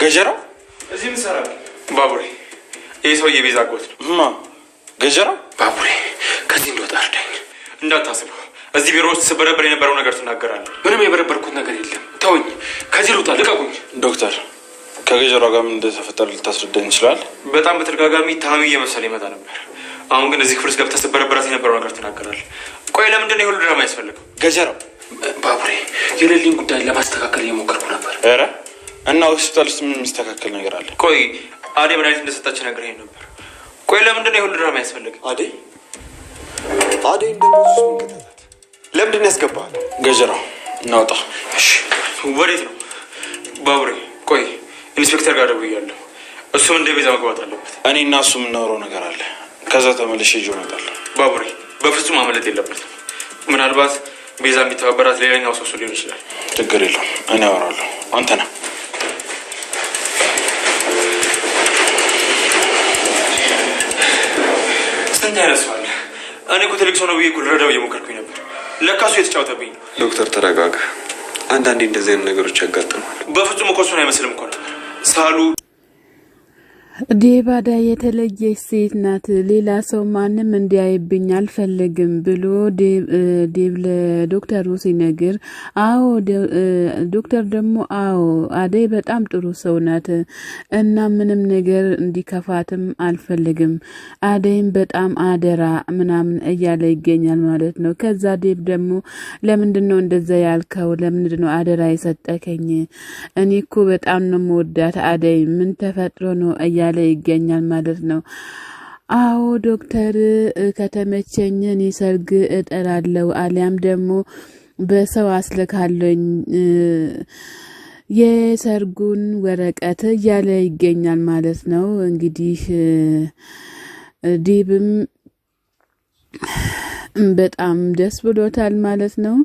ገጀራው እዚህ ምን ሰራ? ባቡሬ ይሄ ሰውዬ ቤዛ አጎት ነው። ገጀራው ባቡሬ ከዚህ እንደወጣ አርዳኝ። እንዳታስበው እዚህ ቢሮ ውስጥ ስበረበር የነበረው ነገር ትናገራለህ። ምንም የበረበርኩት ነገር የለም። ተውኝ፣ ከዚህ ልውጣ፣ ልቀቁኝ። ዶክተር ከገጀራው ጋር ምን እንደተፈጠረ ልታስረዳኝ ይችላል? በጣም በተደጋጋሚ ታሚ እየመሰለ ይመጣ ነበር። አሁን ግን እዚህ ክፍል ውስጥ ገብተህ ስበረበራት የነበረው ነገር ትናገራለህ። ቆይ ለምንድን ነው የሁሉ ድራማ ያስፈልገው? ገጀራው ባቡሬ የሌሊን ጉዳይ ለማስተካከል እየሞከርኩ ነበር። ኧረ እና ሆስፒታል ውስጥ ምን የሚስተካከል ነገር አለ? ቆይ አዴ መድኃኒት እንደሰጣች ነግረኸኝ ነበር። ቆይ ለምንድን ነው የሁሉ ድራማ ያስፈልገው? አዴ እንደሞት ምንከታት ለምንድን ነው ያስገባል? ገጀራው እናውጣ። እሺ ወዴት ነው? ባቡሬ ቆይ ኢንስፔክተር ጋር ደውያለሁ። እሱም እንደ ቤዛ መግባት አለበት። እኔ እና እሱ የምናወራው ነገር አለ። ከዛ ተመልሼ ይዤ እመጣለሁ። ባቡሬ በፍጹም ማመለጥ የለበትም። ምናልባት ቤዛ የሚተባበራት ሌላኛው ሰው ሊሆን ይችላል። ችግር የለውም፣ እኔ አወራለሁ። አንተ ነህ ስንት ያነሳዋል? እኔ እኮ ትልቅ ሰው ነው ብዬ እኮ ልረዳው እየሞከርኩኝ ነበር። ለካሱ የተጫወተብኝ ነው። ዶክተር ተረጋጋ። አንዳንዴ እንደዚህ አይነት ነገሮች ያጋጥማሉ። በፍጹም እኮ እሱን አይመስልም እኮ ሳሉ ዴባዳ የተለየች ሴት ናት። ሌላ ሰው ማንም እንዲያይብኝ አልፈልግም ብሎ ዴብ ለዶክተሩ ሲነግር፣ አዎ ዶክተር ደግሞ አዎ አደይ በጣም ጥሩ ሰው ናት እና ምንም ነገር እንዲከፋትም አልፈልግም፣ አደይም በጣም አደራ ምናምን እያለ ይገኛል ማለት ነው። ከዛ ዴብ ደግሞ ለምንድን ነው እንደዛ ያልከው? ለምንድን ነው አደራ የሰጠከኝ? እኔ እኮ በጣም ነው የምወዳት አደይ፣ ምን ተፈጥሮ ነው እያለ ይገኛል ማለት ነው። አዎ ዶክተር ከተመቸኝ እኔ ሰርግ እጠራለሁ አሊያም ደግሞ በሰው አስልካለኝ የሰርጉን ወረቀት እያለ ይገኛል ማለት ነው። እንግዲህ ዴብም በጣም ደስ ብሎታል ማለት ነው።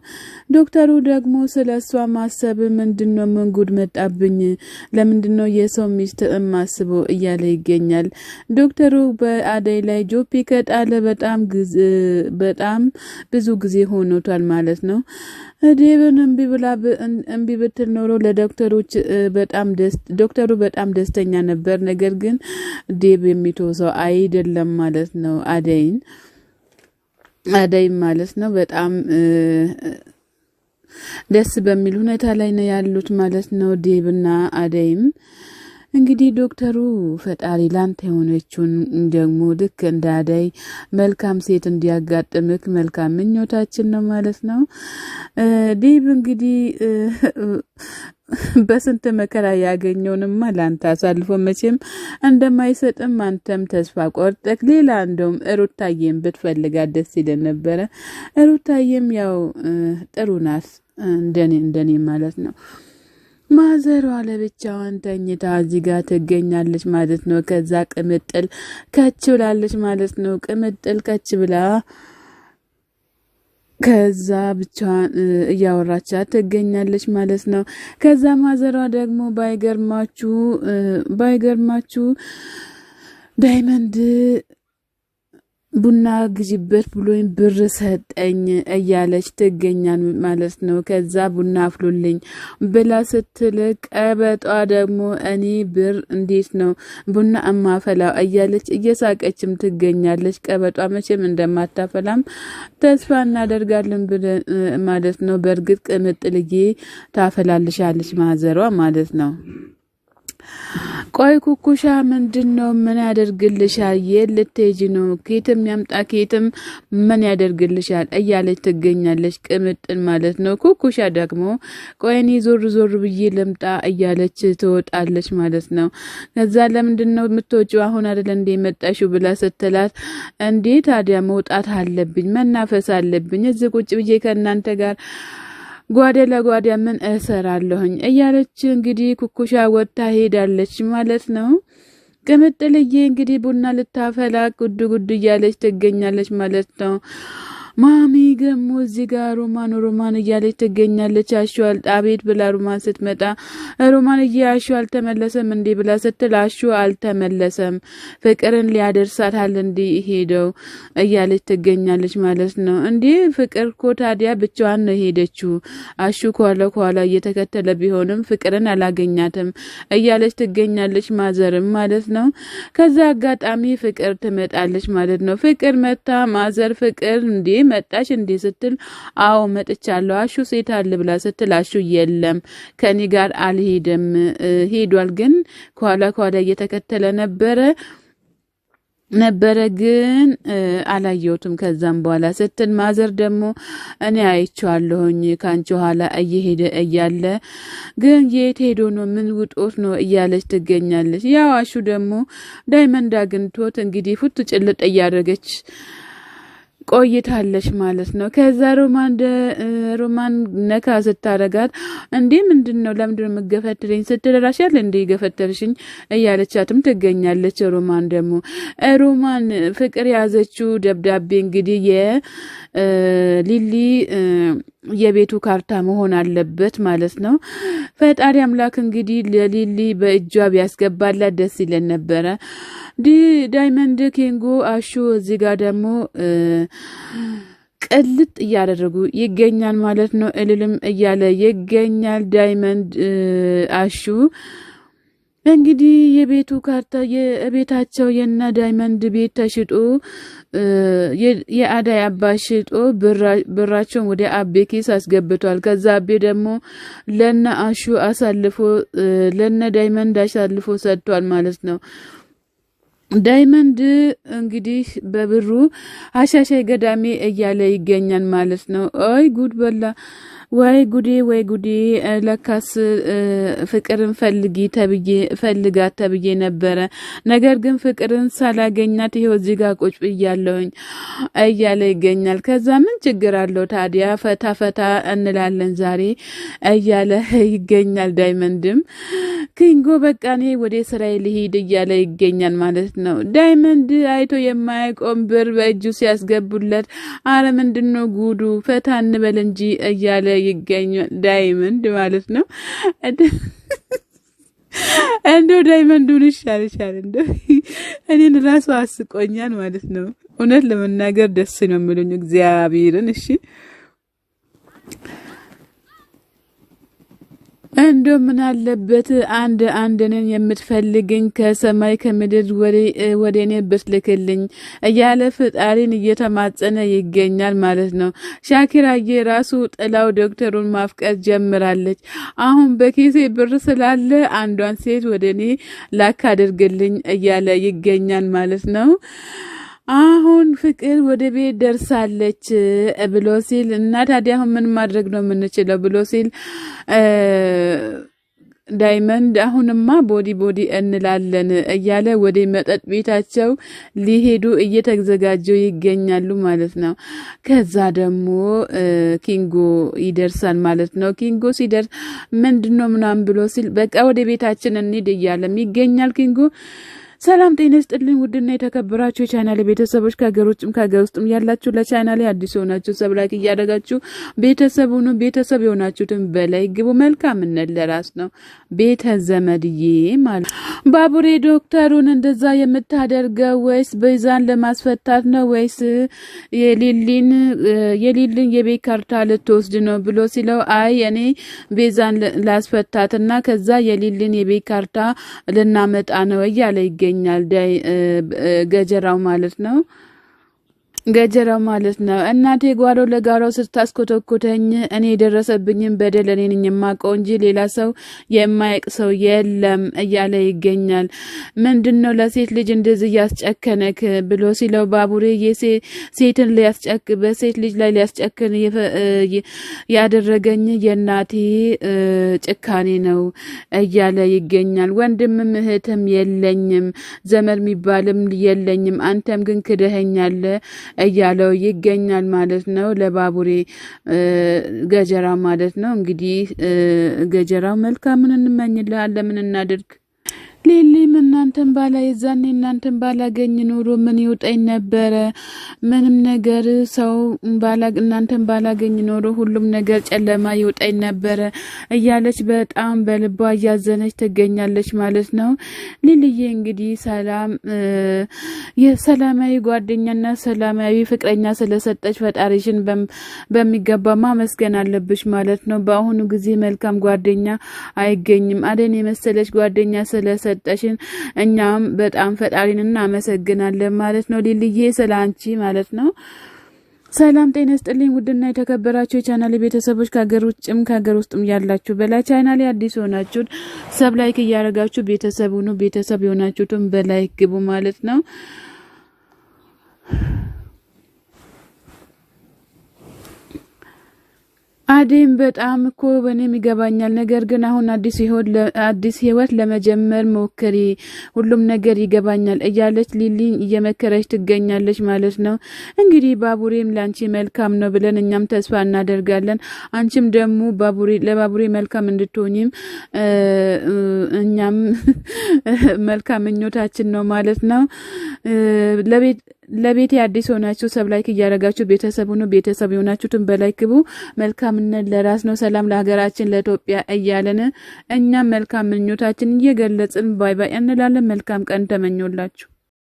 ዶክተሩ ደግሞ ስለሷ ማሰብ ምንድነው? ምን ጉድ መጣብኝ? ለምንድነው የሰው ሚስት ማስበው እያለ ይገኛል። ዶክተሩ በአደይ ላይ ጆፒ ከጣለ በጣም ብዙ ጊዜ ሆኖታል ማለት ነው። ዴብን እምቢ ብትል ኖሮ ለዶክተሮች ዶክተሩ በጣም ደስተኛ ነበር። ነገር ግን ዴብ የሚተው ሰው አይደለም ማለት ነው። አደይ ማለት ነው በጣም ደስ በሚል ሁኔታ ላይ ነው ያሉት ማለት ነው። ዴብና አደይም እንግዲህ ዶክተሩ ፈጣሪ ላንተ የሆነችውን ደግሞ ልክ እንደ አደይ መልካም ሴት እንዲያጋጥምክ መልካም ምኞታችን ነው ማለት ነው። ዴብ እንግዲህ በስንት መከራ ያገኘውንማ ላንተ አሳልፎ መቼም እንደማይሰጥም አንተም ተስፋ ቆርጠክ ሌላ እንደውም ሩታዬም ብትፈልጋት ደስ ይለን ነበረ። ሩታዬም ያው ጥሩ ናት እንደኔ ማለት ነው። ማዘሯ ለብቻዋን ተኝታ እዚህ ጋር ትገኛለች ማለት ነው። ከዛ ቅምጥል ከች ብላለች ማለት ነው። ቅምጥል ከች ብላ ከዛ ብቻዋን እያወራቻት ትገኛለች ማለት ነው። ከዛ ማዘሯ ደግሞ ባይገርማችሁ ዳይመንድ ቡና ግዥበት ብሎኝ ብር ሰጠኝ እያለች ትገኛል ማለት ነው። ከዛ ቡና አፍሉልኝ ብላ ስትልቅ ቀበጧ ደግሞ እኔ ብር እንዴት ነው ቡና እማፈላው እያለች እየሳቀችም ትገኛለች። ቀበጧ መቼም እንደማታፈላም ተስፋ እናደርጋለን ማለት ነው። በእርግጥ ቅምጥልዬ ታፈላልሻለች ማዘሯ ማለት ነው። ቆይ ኩኩሻ ምንድነው? ምን ያደርግልሻል? የልትሄጂ ነው? ኬትም ያምጣ ኬትም ምን ያደርግልሻል እያለች ትገኛለች ቅምጥል ማለት ነው። ኩኩሻ ደግሞ ቆይኔ ዞር ብዬ ልምጣ እያለች ትወጣለች ማለት ነው። ከዛ ለምንድነው የምትወጪው? አሁን አይደል እንደ መጣሽው ብላ ስትላት እንዴ ታዲያ መውጣት አለብኝ መናፈስ አለብኝ እዚህ ቁጭ ብዬ ከእናንተ ጋር ጓደ ለጓደ ምን እሰራለሁኝ እያለች እንግዲህ ኩኩሻ ወጣ ሄዳለች ማለት ነው። ቅምጥልዬ እንግዲህ ቡና ልታፈላ ጉድ እያለች ትገኛለች ማለት ነው። ማሚ ገሞ እዚህ ጋር ሮማን እያለች ትገኛለች። አሹ አቤት ብላ ሮማን ስትመጣ ሮማን አሹ አልተመለሰም እንዴ ብላ ስትል አሹ አልተመለሰም ፍቅርን ሊያደርሳታል እንዴ ሄደው እያለች ትገኛለች ማለት ነው። እንዴ ፍቅር እኮ ታዲያ ብቻዋን ነው ሄደችው አሹ ከኋላ እየተከተለ ቢሆንም ፍቅርን አላገኛትም እያለች ትገኛለች ማዘርም ማለት ነው። ከዛ አጋጣሚ ፍቅር ትመጣለች ማለት ነው። ፍቅር መታ ማዘር ፍቅር እንዴ መጣች እንዴ ስትል አዎ መጥቻለሁ አሹ ሴት አለ ብላ ስትል አሹ የለም ከኔ ጋር አልሄደም ሄዷል ግን ከኋላ እየተከተለ ነበረ ግን አላየሁትም ከዛም በኋላ ስትል ማዘር ደግሞ እኔ አይቼዋለሁኝ ካንቺ ኋላ እየሄደ እያለ ግን የት ሄዶ ነው ምን ውጦት ነው እያለች ትገኛለች። ያው አሹ ደግሞ ዳይመንድ አግኝቶት እንግዲህ ፉት ጭልጥ እያደረገች ቆይታለች ማለት ነው። ከዛ ሮማን ነካ ስታረጋት እንዴ ምንድነው ለምንድነው መገፈትልኝ ስትል ራሻል እንዴ ገፈተልሽኝ እያለቻትም ትገኛለች። ሮማን ፍቅር ያዘችው ደብዳቤ እንግዲህ የሊሊ የቤቱ ካርታ መሆን አለበት ማለት ነው። ፈጣሪ አምላክ እንግዲህ ለሊሊ በእጇ ቢያስገባላት ደስ ይለን ነበረ። ዳይመንድ ኪንጎ አሹ እዚህ ጋር ደግሞ ቅልጥ እያደረጉ ይገኛል ማለት ነው። እልልም እያለ ይገኛል ዳይመንድ አሹ እንግዲህ የቤቱ ካርታ የቤታቸው የና ዳይመንድ ቤት ተሽጦ የአዳይ አባ ሽጦ ብራቸውን ወደ አቤ ኪስ አስገብቷል። ከዛ አቤ ደግሞ ለና አሹ አሳልፎ ለነ ዳይመንድ አሳልፎ ሰጥቷል ማለት ነው። ዳይመንድ እንግዲህ በብሩ አሻሻይ ገዳሜ እያለ ይገኛል ማለት ነው። አይ ጉድ በላ ወይ ጉዴ ለካስ ፍቅርን ፈልጋት ተብዬ ነበረ ነገር ግን ፍቅርን ሳላገኛት ይሄው እዚህ ጋር ቁጭ ብያለሁኝ እያለ ይገኛል። ከዛ ምን ችግር አለው ታዲያ ፈታ እንላለን ዛሬ እያለ ይገኛል። ዳይመንድም ኪንጎ በቃ እኔ ወደ ስራዬ ልሂድ እያለ ይገኛል ማለት ነው። ዳይመንድ አይቶ የማያቆም ብር በእጁ ሲያስገቡለት አረ ምንድነው ጉዱ ፈታ እንበል እንጂ እያለ ይገኛል ዳይመንድ ማለት ነው። እንደው ዳይመንዱን ይሻል እንደው እኔን ራሱ አስቆኛል ማለት ነው። እውነት ለመናገር ደስ ነው የሚሉኝ እግዚአብሔርን። እሺ እንደው ምን አለበት አንድንን የምትፈልግኝ ከሰማይ ከምድር ወደ እኔ ብትልክልኝ እያለ ፍጣሪን እየተማጸነ ይገኛል ማለት ነው። ሻኪራዬ ራሱ ጥላው ዶክተሩን ማፍቀር ጀምራለች። አሁን በኪሴ ብር ስላለ አንዷን ሴት ወደ እኔ ላክ አድርግልኝ እያለ ይገኛል ማለት ነው። አሁን ፍቅር ወደ ቤት ደርሳለች ብሎ ሲል እና ታዲያ አሁን ምን ማድረግ ነው የምንችለው ብሎ ሲል ዳይመንድ አሁንማ ቦዲ እንላለን እያለ ወደ መጠጥ ቤታቸው ሊሄዱ እየተዘጋጁ ይገኛሉ ማለት ነው። ከዛ ደግሞ ኪንጎ ይደርሳል ማለት ነው። ኪንጎ ሲደርስ ምንድነው ምናምን ብሎ ሲል በቃ ወደ ቤታችን እንሂድ እያለም ይገኛል ኪንጎ። ሰላም ጤና ይስጥልኝ ውድና የተከበራችሁ የቻናሌ ቤተሰቦች ከሀገር ውጭም ከሀገር ውስጥም ያላችሁ ለቻናሌ አዲስ ሆናችሁ ሰብስክራይብ እያደረጋችሁ ቤተሰብ የሆናችሁትን በላይ ግቡ። መልካምነት ለራስ ነው ቤተ ዘመድዬ ማለት ባቡሬ ዶክተሩን እንደዛ የምታደርገው ወይስ ቤዛን ለማስፈታት ነው ወይስ የሊልን የቤት ካርታ ልትወስድ ነው ብሎ ሲለው አይ እኔ ቤዛን ላስፈታትና ከዛ የሊልን የቤት ካርታ ልናመጣ ነው እያለ ይገኛል ገጀራው ማለት ነው። እናቴ ጓሮ ለጋሮ ስታስኮተኮተኝ እኔ የደረሰብኝን በደል እኔ ነኝ የማውቀው እንጂ ሌላ ሰው የማያውቅ ሰው የለም እያለ ይገኛል። ምንድነው ለሴት ልጅ እንደዚህ ያስጨከነክ ብሎ ሲለው ባቡሬ ሴትን በሴት ልጅ ላይ ሊያስጨክን ያደረገኝ የእናቴ ጭካኔ ነው እያለ ይገኛል። ወንድምም እህትም የለኝም ዘመድ የሚባልም የለኝም አንተም ግን ክደኸኛል እያለው ይገኛል ማለት ነው። ለባቡሬ ገጀራ ማለት ነው። እንግዲህ ገጀራው መልካምን እንመኝልሃለን። ለምን እናድርግ ሊሊም እናንተን ባላ የዛኔ እናንተን ባላገኝ ኑሮ ምን ይውጠኝ ነበረ? ምንም ነገር ሰው እናንተን ባላገኝ ኑሮ ሁሉም ነገር ጨለማ ይውጠኝ ነበረ እያለች በጣም በልቧ እያዘነች ትገኛለች ማለት ነው። ሊሊዬ እንግዲህ የሰላማዊ ጓደኛና ሰላማዊ ፍቅረኛ ስለሰጠች ፈጣሪሽን በሚገባ ማመስገን አለብሽ ማለት ነው። በአሁኑ ጊዜ መልካም ጓደኛ አይገኝም። አደን የመሰለች ጓደኛ ስለሰጠሽን እኛም በጣም ፈጣሪን እናመሰግናለን ማለት ነው። ሊሊዬ ስላንቺ ማለት ነው። ሰላም ጤና ይስጥልኝ ውድና የተከበራችሁ የቻናሌ ቤተሰቦች ከሀገር ውጭም ከሀገር ውስጥም ያላችሁ በላይ ቻናሌ አዲስ ሆናችሁ ሰብ ላይክ እያደረጋችሁ ቤተሰብ ሁኑ። ቤተሰብ የሆናችሁትም በላይክ ግቡ ማለት ነው። አዴም በጣም እኮ በእኔም ይገባኛል። ነገር ግን አሁን አዲስ ህይወት ለመጀመር ሞክሪ፣ ሁሉም ነገር ይገባኛል እያለች ሊሊን እየመከረች ትገኛለች ማለት ነው። እንግዲህ ባቡሬም ላንቺ መልካም ነው ብለን እኛም ተስፋ እናደርጋለን። አንቺም ደግሞ ለባቡሬ መልካም እንድትሆኚም እኛም መልካም ምኞታችን ነው ማለት ነው። ለቤት አዲስ ሆናችሁ ሰብ ላይክ እያደረጋችሁ ቤተሰብ ሁኑ። ቤተሰብ የሆናችሁትን በላይክ ግቡ። መልካምነት ለራስ ነው። ሰላም ለሀገራችን ለኢትዮጵያ እያለን እኛም መልካም ምኞታችን እየገለጽን ባይ ባይ እንላለን። መልካም ቀን ተመኞላችሁ።